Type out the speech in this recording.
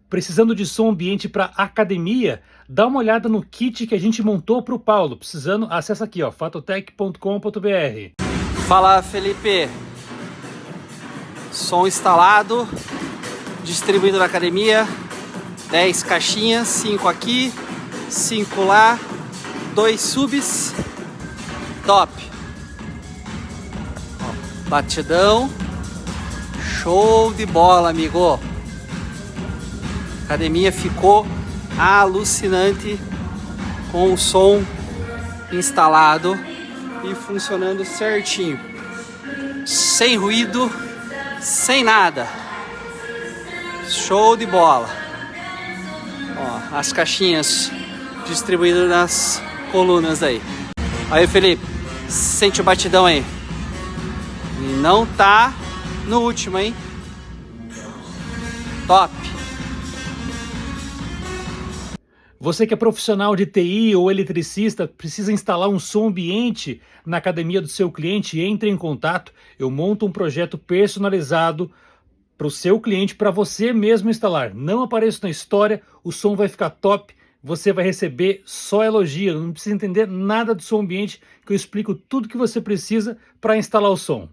Precisando de som ambiente para academia? Dá uma olhada no kit que a gente montou para o Paulo. Precisando, acessa aqui, ó, fatotech.com.br. Fala, Felipe. Som instalado, distribuído na academia. 10 caixinhas, 5 aqui, 5 lá, 2 subs. Top. Ó, batidão. Show de bola, amigo. A academia ficou alucinante com o som instalado e funcionando certinho, sem ruído, sem nada. Show de bola. Ó, as caixinhas distribuídas nas colunas aí. Aí, Felipe, sente o batidão aí. E não tá no último, hein? Top. Você que é profissional de TI ou eletricista, precisa instalar um som ambiente na academia do seu cliente, entre em contato. Eu monto um projeto personalizado para o seu cliente, para você mesmo instalar. Não apareço na história, o som vai ficar top, você vai receber só elogio, não precisa entender nada do som ambiente, que eu explico tudo que você precisa para instalar o som.